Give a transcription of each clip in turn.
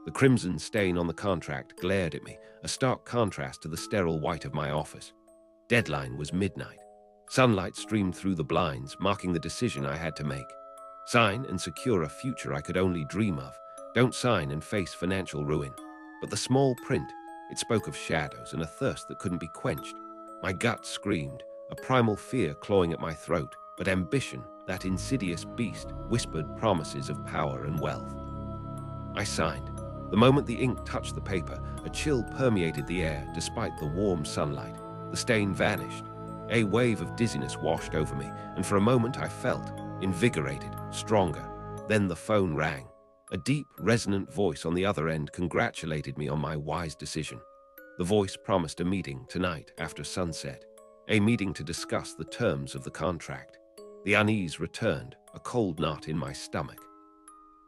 The crimson stain on the contract glared at me, a stark contrast to the sterile white of my office. Deadline was midnight. Sunlight streamed through the blinds, marking the decision I had to make. Sign and secure a future I could only dream of. Don't sign and face financial ruin. But the small print, it spoke of shadows and a thirst that couldn't be quenched. My gut screamed, a primal fear clawing at my throat, but ambition, that insidious beast, whispered promises of power and wealth. I signed. The moment the ink touched the paper, a chill permeated the air despite the warm sunlight. The stain vanished. A wave of dizziness washed over me, and for a moment I felt invigorated, stronger. Then the phone rang. A deep, resonant voice on the other end congratulated me on my wise decision. The voice promised a meeting tonight after sunset, a meeting to discuss the terms of the contract. The unease returned, a cold knot in my stomach.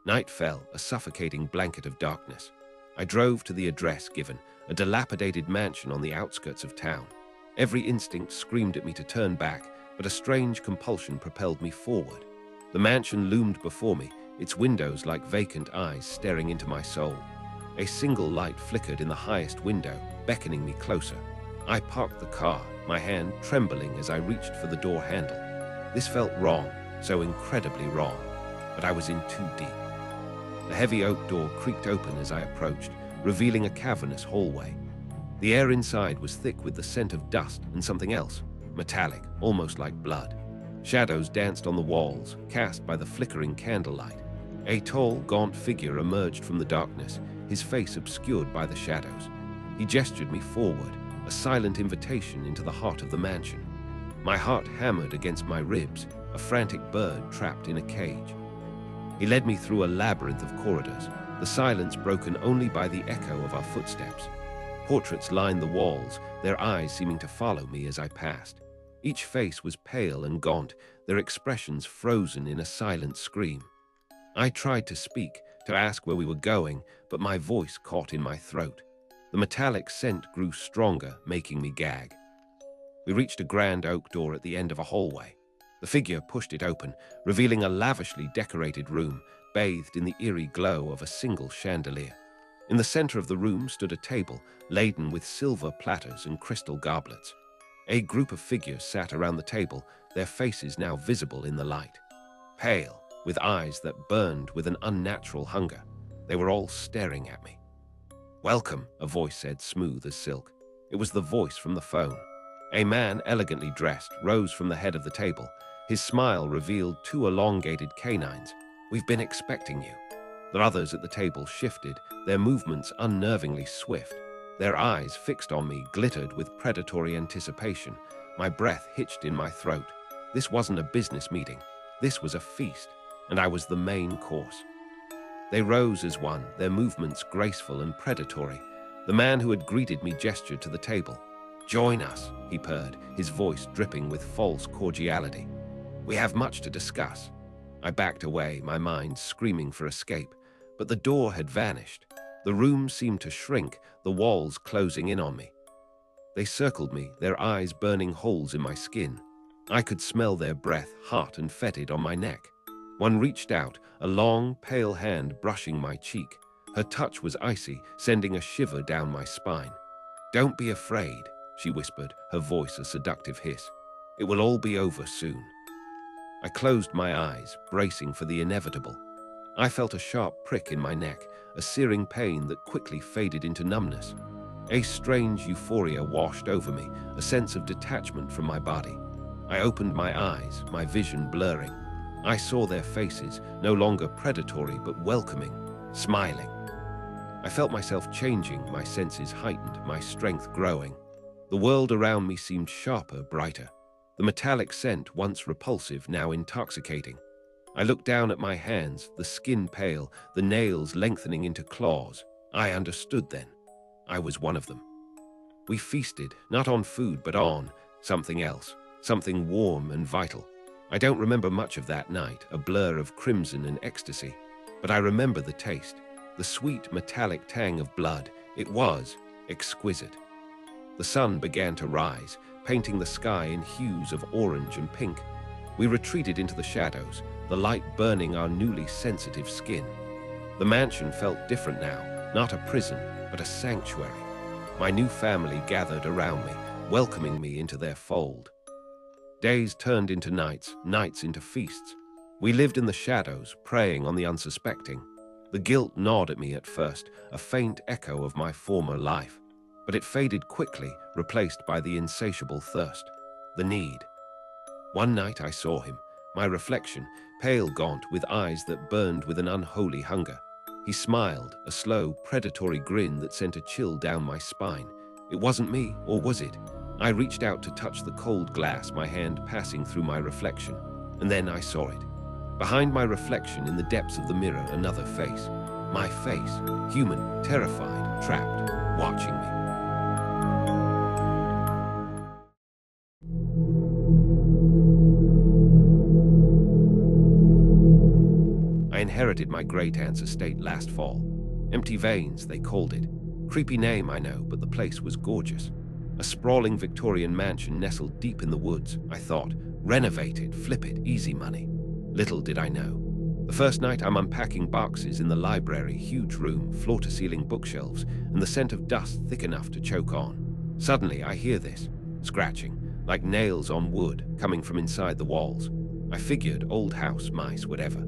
Night fell, a suffocating blanket of darkness. I drove to the address given, a dilapidated mansion on the outskirts of town. Every instinct screamed at me to turn back, but a strange compulsion propelled me forward. The mansion loomed before me, its windows like vacant eyes staring into my soul. A single light flickered in the highest window, beckoning me closer. I parked the car, my hand trembling as I reached for the door handle. This felt wrong, so incredibly wrong, but I was in too deep. The heavy oak door creaked open as I approached, revealing a cavernous hallway. The air inside was thick with the scent of dust and something else, metallic, almost like blood. Shadows danced on the walls, cast by the flickering candlelight. A tall, gaunt figure emerged from the darkness, his face obscured by the shadows. He gestured me forward, a silent invitation into the heart of the mansion. My heart hammered against my ribs, a frantic bird trapped in a cage. He led me through a labyrinth of corridors, the silence broken only by the echo of our footsteps. Portraits lined the walls, their eyes seeming to follow me as I passed. Each face was pale and gaunt, their expressions frozen in a silent scream. I tried to speak, to ask where we were going, but my voice caught in my throat. The metallic scent grew stronger, making me gag. We reached a grand oak door at the end of a hallway. The figure pushed it open, revealing a lavishly decorated room, bathed in the eerie glow of a single chandelier. In the center of the room stood a table, laden with silver platters and crystal goblets. A group of figures sat around the table, their faces now visible in the light. Pale, with eyes that burned with an unnatural hunger, they were all staring at me. "Welcome," a voice said, smooth as silk. It was the voice from the phone. A man, elegantly dressed, rose from the head of the table. His smile revealed two elongated canines. "We've been expecting you." The others at the table shifted, their movements unnervingly swift. Their eyes, fixed on me, glittered with predatory anticipation. My breath hitched in my throat. This wasn't a business meeting. This was a feast, and I was the main course. They rose as one, their movements graceful and predatory. The man who had greeted me gestured to the table. "Join us," he purred, his voice dripping with false cordiality. "We have much to discuss." I backed away, my mind screaming for escape, but the door had vanished. The room seemed to shrink, the walls closing in on me. They circled me, their eyes burning holes in my skin. I could smell their breath, hot and fetid, on my neck. One reached out, a long, pale hand brushing my cheek. Her touch was icy, sending a shiver down my spine. "Don't be afraid," she whispered, her voice a seductive hiss. "It will all be over soon." I closed my eyes, bracing for the inevitable. I felt a sharp prick in my neck, a searing pain that quickly faded into numbness. A strange euphoria washed over me, a sense of detachment from my body. I opened my eyes, my vision blurring. I saw their faces, no longer predatory but welcoming, smiling. I felt myself changing, my senses heightened, my strength growing. The world around me seemed sharper, brighter. The metallic scent, once repulsive, now intoxicating. I looked down at my hands, the skin pale, the nails lengthening into claws. I understood then. I was one of them. We feasted, not on food, but on something else, something warm and vital. I don't remember much of that night, a blur of crimson and ecstasy, but I remember the taste, the sweet metallic tang of blood. It was exquisite. The sun began to rise, painting the sky in hues of orange and pink. We retreated into the shadows, the light burning our newly sensitive skin. The mansion felt different now, Not a prison, but a sanctuary. My new family gathered around me, welcoming me into their fold. Days turned into nights, nights into feasts. We lived in the shadows, preying on the unsuspecting. The guilt gnawed at me at first, a faint echo of my former life. But it faded quickly, replaced by the insatiable thirst, the need. One night I saw him, my reflection, pale gaunt with eyes that burned with an unholy hunger. He smiled, a slow, predatory grin that sent a chill down my spine. It wasn't me, or was it? I reached out to touch the cold glass, my hand passing through my reflection, and then I saw it. Behind my reflection, in the depths of the mirror, another face. My face, human, terrified, trapped, watching me. I inherited my great-aunt's estate last fall. Empty Veins, they called it. Creepy name, I know, but the place was gorgeous. A sprawling Victorian mansion nestled deep in the woods, I thought. Renovate it, flip it, easy money. Little did I know. The first night I'm unpacking boxes in the library, huge room, floor-to-ceiling bookshelves, and the scent of dust thick enough to choke on. Suddenly I hear this, scratching, like nails on wood, coming from inside the walls. I figured old house, mice, whatever.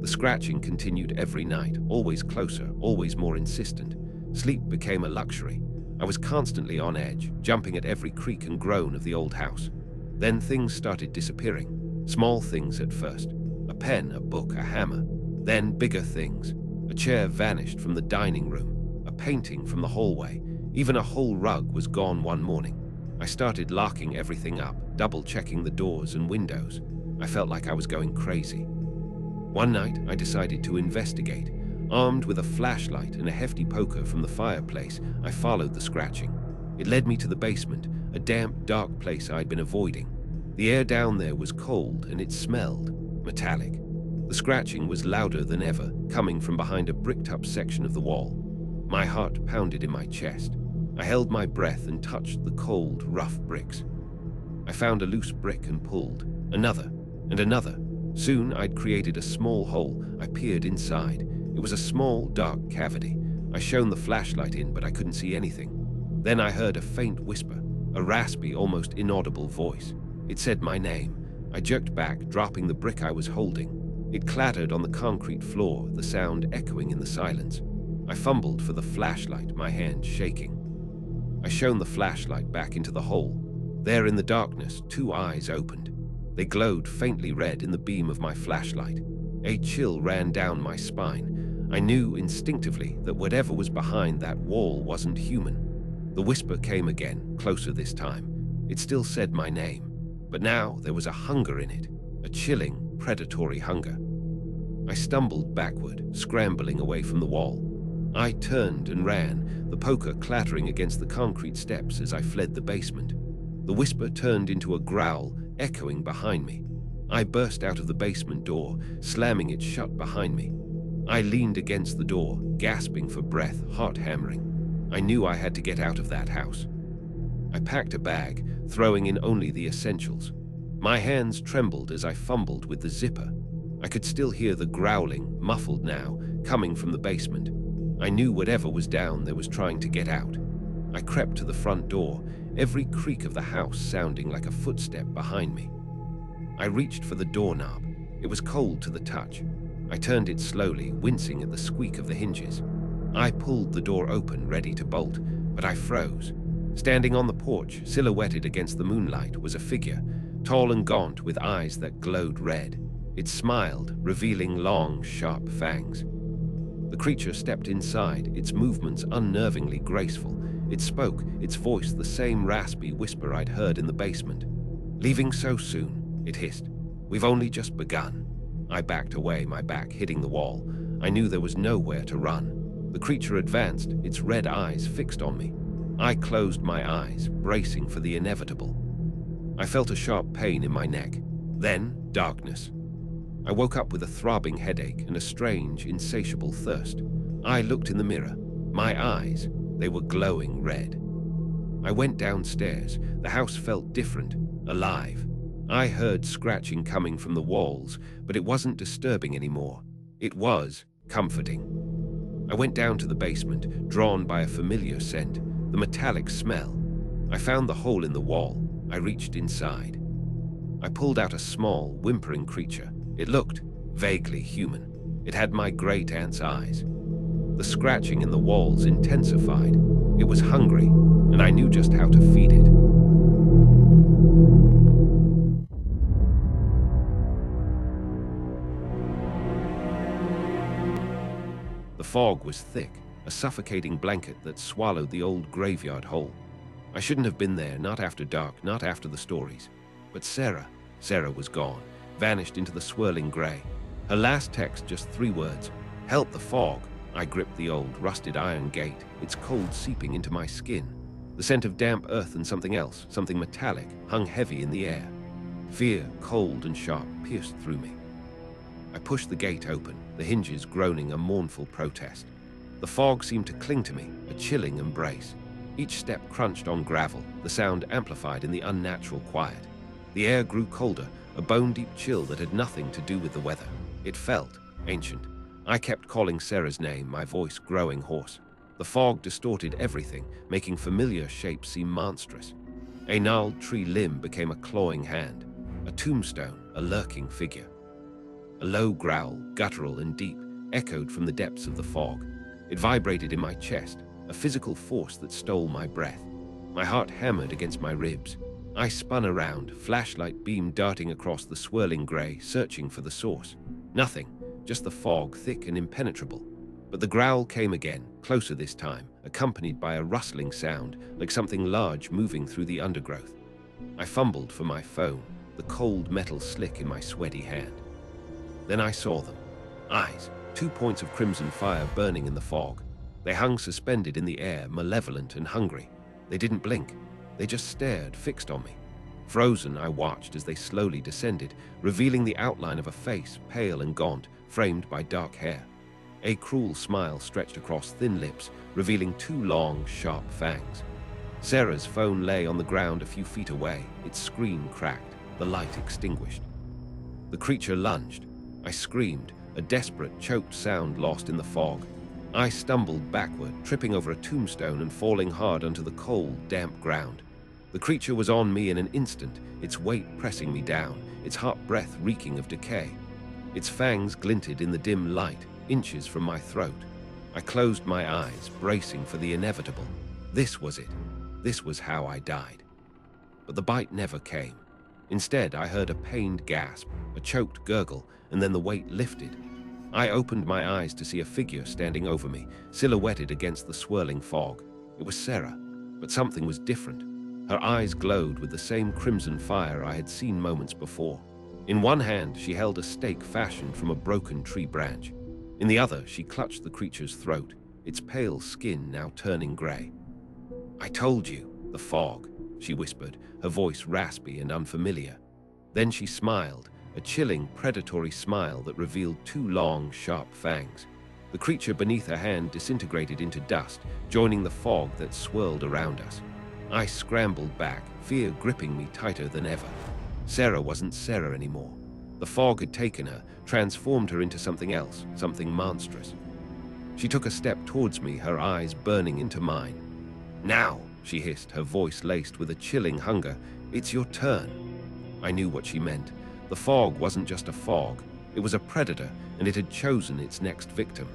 The scratching continued every night, always closer, always more insistent. Sleep became a luxury. I was constantly on edge, jumping at every creak and groan of the old house. Then things started disappearing. Small things at first. A pen, a book, a hammer. Then bigger things. A chair vanished from the dining room. A painting from the hallway. Even a whole rug was gone one morning. I started locking everything up, double-checking the doors and windows. I felt like I was going crazy. One night, I decided to investigate. Armed with a flashlight and a hefty poker from the fireplace, I followed the scratching. It led me to the basement, a damp, dark place I'd been avoiding. The air down there was cold, and it smelled metallic. The scratching was louder than ever, coming from behind a bricked-up section of the wall. My heart pounded in my chest. I held my breath and touched the cold, rough bricks. I found a loose brick and pulled. Another, and another. Soon I'd created a small hole. I peered inside. It was a small, dark cavity. I shone the flashlight in, but I couldn't see anything. Then I heard a faint whisper, a raspy, almost inaudible voice. It said my name. I jerked back, dropping the brick I was holding. It clattered on the concrete floor, the sound echoing in the silence. I fumbled for the flashlight, my hand shaking. I shone the flashlight back into the hole. There in the darkness, two eyes opened. They glowed faintly red in the beam of my flashlight. A chill ran down my spine. I knew instinctively that whatever was behind that wall wasn't human. The whisper came again, closer this time. It still said my name, but now there was a hunger in it, a chilling, predatory hunger. I stumbled backward, scrambling away from the wall. I turned and ran, the poker clattering against the concrete steps as I fled the basement. The whisper turned into a growl, echoing behind me. I burst out of the basement door, slamming it shut behind me. I leaned against the door, gasping for breath, heart hammering. I knew I had to get out of that house. I packed a bag, throwing in only the essentials. My hands trembled as I fumbled with the zipper. I could still hear the growling, muffled now, coming from the basement. I knew whatever was down there was trying to get out. I crept to the front door, every creak of the house sounding like a footstep behind me. I reached for the doorknob. It was cold to the touch. I turned it slowly, wincing at the squeak of the hinges. I pulled the door open, ready to bolt, but I froze. Standing on the porch, silhouetted against the moonlight, was a figure, tall and gaunt with eyes that glowed red. It smiled, revealing long, sharp fangs. The creature stepped inside, its movements unnervingly graceful. It spoke, its voice the same raspy whisper I'd heard in the basement. "Leaving so soon," it hissed. "We've only just begun." I backed away, my back hitting the wall. I knew there was nowhere to run. The creature advanced, its red eyes fixed on me. I closed my eyes, bracing for the inevitable. I felt a sharp pain in my neck. Then, darkness. I woke up with a throbbing headache and a strange, insatiable thirst. I looked in the mirror. My eyes, they were glowing red. I went downstairs. The house felt different, alive. I heard scratching coming from the walls, but it wasn't disturbing anymore. It was comforting. I went down to the basement, drawn by a familiar scent, the metallic smell. I found the hole in the wall. I reached inside. I pulled out a small, whimpering creature. It looked vaguely human. It had my great-aunt's eyes. The scratching in the walls intensified. It was hungry, and I knew just how to feed it. The fog was thick, a suffocating blanket that swallowed the old graveyard whole. I shouldn't have been there, not after dark, not after the stories. But Sarah was gone, vanished into the swirling gray. Her last text, just 3 words: "Help the fog." I gripped the old, rusted iron gate, its cold seeping into my skin. The scent of damp earth and something else, something metallic, hung heavy in the air. Fear, cold and sharp, pierced through me. I pushed the gate open, the hinges groaning a mournful protest. The fog seemed to cling to me, a chilling embrace. Each step crunched on gravel, the sound amplified in the unnatural quiet. The air grew colder, a bone-deep chill that had nothing to do with the weather. It felt ancient. I kept calling Sarah's name, my voice growing hoarse. The fog distorted everything, making familiar shapes seem monstrous. A gnarled tree limb became a clawing hand. A tombstone, a lurking figure. A low growl, guttural and deep, echoed from the depths of the fog. It vibrated in my chest, a physical force that stole my breath. My heart hammered against my ribs. I spun around, flashlight beam darting across the swirling gray, searching for the source. Nothing, just the fog, thick and impenetrable. But the growl came again, closer this time, accompanied by a rustling sound, like something large moving through the undergrowth. I fumbled for my phone, the cold metal slick in my sweaty hand. Then I saw them. Eyes, 2 points of crimson fire burning in the fog. They hung suspended in the air, malevolent and hungry. They didn't blink. They just stared, fixed on me. Frozen, I watched as they slowly descended, revealing the outline of a face, pale and gaunt, framed by dark hair. A cruel smile stretched across thin lips, revealing 2 long, sharp fangs. Sarah's phone lay on the ground a few feet away, its screen cracked, the light extinguished. The creature lunged. I screamed, a desperate, choked sound lost in the fog. I stumbled backward, tripping over a tombstone and falling hard onto the cold, damp ground. The creature was on me in an instant, its weight pressing me down, its hot breath reeking of decay. Its fangs glinted in the dim light, inches from my throat. I closed my eyes, bracing for the inevitable. This was it. This was how I died. But the bite never came. Instead, I heard a pained gasp, a choked gurgle, and then the weight lifted. I opened my eyes to see a figure standing over me, silhouetted against the swirling fog. It was Sarah, but something was different. Her eyes glowed with the same crimson fire I had seen moments before. In one hand, she held a stake fashioned from a broken tree branch. In the other, she clutched the creature's throat, its pale skin now turning gray. "I told you, the fog," she whispered, her voice raspy and unfamiliar. Then she smiled, a chilling, predatory smile that revealed 2 long, sharp fangs. The creature beneath her hand disintegrated into dust, joining the fog that swirled around us. I scrambled back, fear gripping me tighter than ever. Sarah wasn't Sarah anymore. The fog had taken her, transformed her into something else, something monstrous. She took a step towards me, her eyes burning into mine. "Now," she hissed, her voice laced with a chilling hunger. "It's your turn." I knew what she meant. The fog wasn't just a fog. It was a predator, and it had chosen its next victim.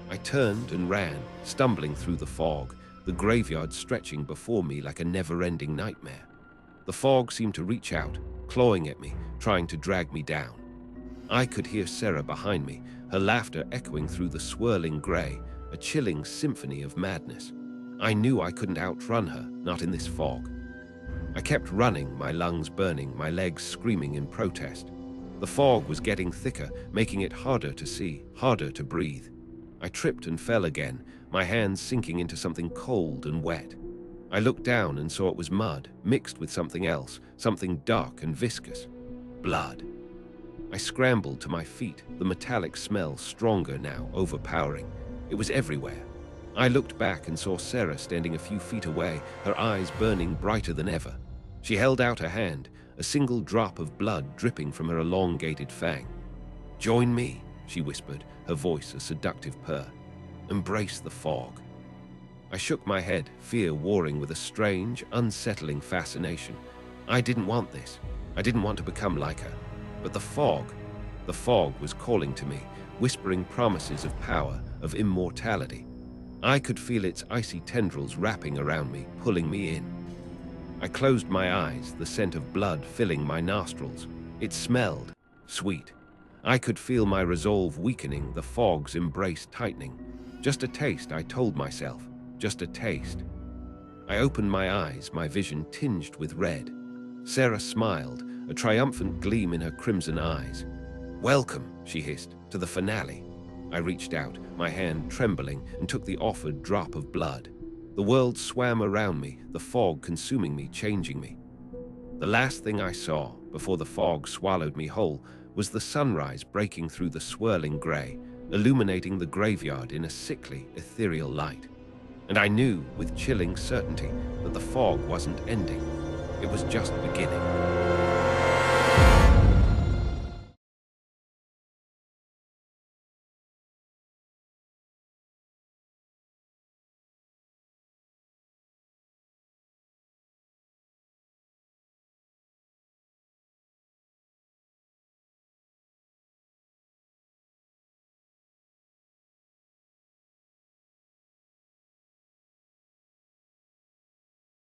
I turned and ran, stumbling through the fog, the graveyard stretching before me like a never-ending nightmare. The fog seemed to reach out, clawing at me, trying to drag me down. I could hear Sarah behind me, her laughter echoing through the swirling gray, a chilling symphony of madness. I knew I couldn't outrun her, not in this fog. I kept running, my lungs burning, my legs screaming in protest. The fog was getting thicker, making it harder to see, harder to breathe. I tripped and fell again, my hands sinking into something cold and wet. I looked down and saw it was mud, mixed with something else, something dark and viscous. Blood. I scrambled to my feet, the metallic smell stronger now, overpowering. It was everywhere. I looked back and saw Sarah standing a few feet away, her eyes burning brighter than ever. She held out her hand, a single drop of blood dripping from her elongated fang. "Join me," she whispered, her voice a seductive purr. Embrace the fog. I shook my head, fear warring with a strange, unsettling fascination. I didn't want this. I didn't want to become like her. But the fog was calling to me, whispering promises of power, of immortality. I could feel its icy tendrils wrapping around me, pulling me in. I closed my eyes, the scent of blood filling my nostrils. It smelled sweet. I could feel my resolve weakening, the fog's embrace tightening. Just a taste, I told myself. Just a taste. I opened my eyes, my vision tinged with red. Sarah smiled, a triumphant gleam in her crimson eyes. "Welcome," she hissed, "to the finale." I reached out, my hand trembling, and took the offered drop of blood. The world swam around me, the fog consuming me, changing me. The last thing I saw, before the fog swallowed me whole, was the sunrise breaking through the swirling grey, illuminating the graveyard in a sickly, ethereal light. And I knew, with chilling certainty, that the fog wasn't ending. It was just beginning.